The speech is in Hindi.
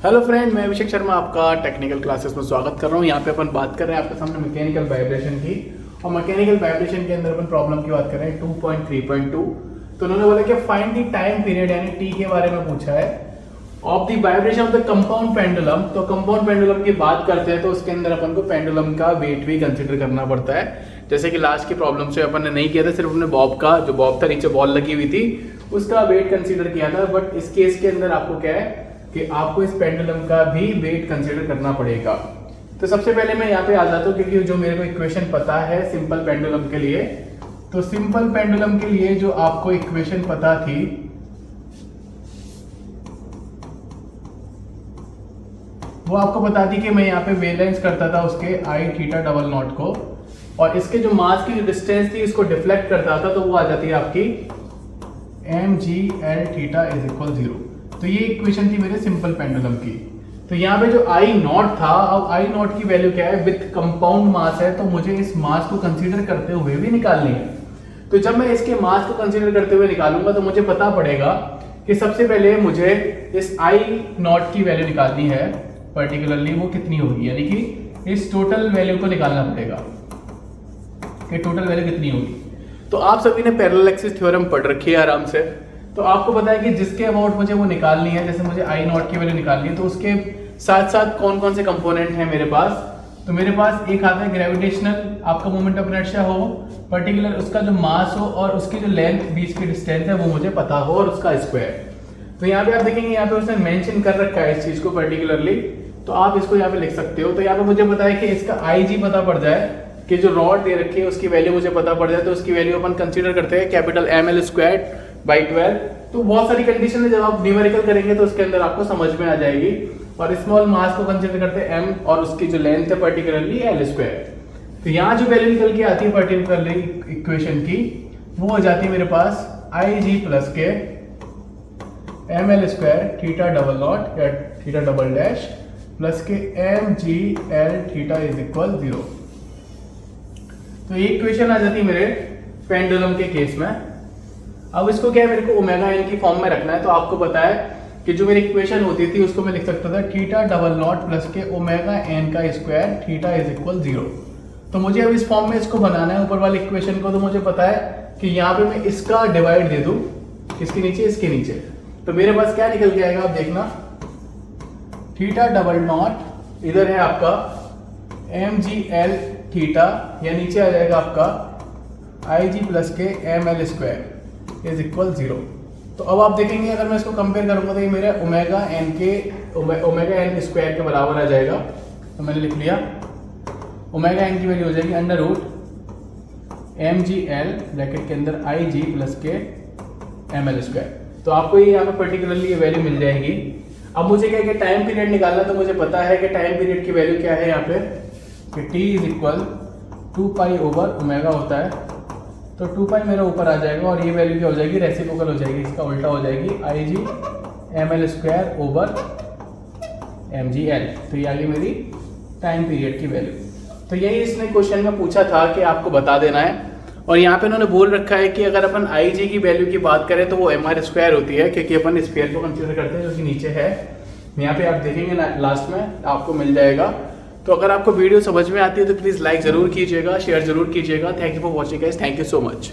हेलो फ्रेंड, मैं अभिषेक शर्मा आपका टेक्निकल क्लासेस में स्वागत कर रहा हूँ। यहाँ पे अपन बात कर रहे हैं आपके सामने मैकेनिकल वाइब्रेशन की, और मैकेनिकल वाइब्रेशन के अंदर अपन प्रॉब्लम की बात कर रहे हैं 2.3.2। तो उन्होंने बोला कि फाइंड द टाइम पीरियड यानी टी के बारे में पूछा है of the vibration of the compound pendulum. तो कंपाउंड पेंडुलम की बात करते हैं तो उसके अंदर अपन को पेंडुलम का वेट भी कंसिडर करना पड़ता है। जैसे कि लास्ट की प्रॉब्लम से अपन ने नहीं किया था, सिर्फ अपने बॉब का जो बॉब था नीचे बॉल लगी हुई थी उसका वेट कंसिडर किया था। बट इस केस के अंदर आपको क्या है कि आपको इस पेंडुलम का भी वेट कंसीडर करना पड़ेगा। तो सबसे पहले मैं यहाँ पे आ जाता हूँ, क्योंकि जो मेरे को इक्वेशन पता है सिंपल पेंडुलम के लिए, तो सिंपल पेंडुलम के लिए जो आपको इक्वेशन पता थी वो आपको बता दी कि मैं यहाँ पे वेवलेंथ करता था उसके आई थीटा डबल नॉट को, और इसके जो मास की डिस्टेंस थी इसको डिफ्लेक्ट करता था, तो वो आ जाती है आपकी M G L theta is equal 0। तो ये इक्वेशन थी मेरे सिंपल पेंडुलम की। तो यहाँ पे जो आई नॉट था, अब आई नॉट की वैल्यू क्या है, विथ कंपाउंड मास है, तो मुझे इस मास को कंसीडर करते हुए भी निकालनी है। तो जब मैं इसके मास को कंसीडर करते हुए निकालूंगा तो मुझे पता पड़ेगा कि सबसे पहले मुझे इस आई नॉट की वैल्यू निकालनी है, पर्टिकुलरली वो कितनी होगी, यानी कि इस टोटल वैल्यू को निकालना पड़ेगा कि टोटल वैल्यू कितनी होगी। तो आप सभी ने पैरेलल एक्सिस थ्योरम पढ़ रखी है आराम से, तो आपको पता है कि जिसके अबाउट मुझे वो निकालनी है, जैसे मुझे आई नॉट की वैल्यू निकालनी है, तो उसके साथ साथ कौन कौन से कंपोनेंट हैं मेरे पास। तो मेरे पास एक आता है ग्रेविटेशनल, आपका मोमेंट ऑफ इनर्शिया हो, पर्टिकुलर उसका जो मास हो और उसकी जो लेंथ बीच की डिस्टेंस है वो मुझे पता हो, और उसका स्क्वायर। तो यहाँ पे आप देखेंगे यहाँ पे उसने मेंशन कर रखा है इस चीज को पर्टिकुलरली, तो आप इसको यहाँ पे लिख सकते हो। तो यहाँ पे मुझे पता है कि इसका आई जी पता पड़ जाए कि जो रॉड दे रखी है उसकी वैल्यू मुझे पता पड़ जाए, तो उसकी वैल्यू अपन कंसीडर करते हैं capital M L square by 12। तो बहुत सारी कंडीशन है, जब आप न्यूमेरिकल करेंगे तो उसके अंदर आपको समझ में आ जाएगी। और स्मॉल मास को कंसीडर करते हैं एम, और उसकी जो लेंथ है पर्टिकुलरली एल स्क्वायर। तो यहाँ जो वैल्यू निकल के आती है पर्टिकुलरली इक्वेशन की, वो हो जाती है मेरे पास I G plus K M L square theta double not या theta double dash plus K M G L theta is equal 0। तो ये इक्वेशन आ जाती है मेरे पेंडुलम के केस में। अब इसको क्या है, मेरे को ओमेगा एन की फॉर्म में रखना है। तो आपको पता है कि जो मेरी इक्वेशन होती थी उसको मैं लिख सकता था थीटा डबल नॉट प्लस के ओमेगा एन का स्क्वायर थीटा इज इक्वल 0। तो मुझे अब इस फॉर्म में इसको बनाना है ऊपर वाली इक्वेशन को। तो मुझे पता है कि यहाँ पे मैं इसका डिवाइड दे दूं, किसके नीचे, इसके नीचे। तो मेरे पास क्या निकल के आएगा, आप देखना, थीटा डबल नॉट इधर है आपका एम जी एल थीटा, या नीचे आ जाएगा आपका I G plus K M L square is equal 0। तो अब आप देखेंगे अगर मैं इसको कंपेयर करूंगा तो ये मेरा ओमेगा एन स्क्वायर के बराबर आ जाएगा। तो मैंने लिख लिया ओमेगा एन की वैल्यू हो जाएगी under root M G L bracket के अंदर I G plus K M L square. तो आपको ये यहाँ पे पर्टिकुलरली ये वैल्यू मिल जाएगी। अब मुझे क्या है टाइम पीरियड निकालना, तो मुझे पता है कि टाइम पीरियड की वैल्यू क्या है यहाँ पे कि t is equal 2 pi over omega होता है। तो 2 पाई मेरा ऊपर आ जाएगा, और ये वैल्यू क्या हो जाएगी, रेसिप्रोकल हो जाएगी, इसका उल्टा हो जाएगी I G M L square over M G L. तो ये आ गई मेरी टाइम पीरियड की वैल्यू। तो यही इसने क्वेश्चन में पूछा था कि आपको बता देना है। और यहाँ पे उन्होंने बोल रखा है कि अगर अपन आई जी की वैल्यू की बात करें तो वो एम आर स्क्वायर होती है, क्योंकि अपन स्फीयर को कंसीडर करते हैं जो कि नीचे है। यहाँ पे आप देखेंगे ना लास्ट में आपको मिल जाएगा। तो अगर आपको वीडियो समझ में आती है तो प्लीज़ लाइक ज़रूर कीजिएगा, शेयर ज़रूर कीजिएगा। Thank you for watching guys, thank you so much.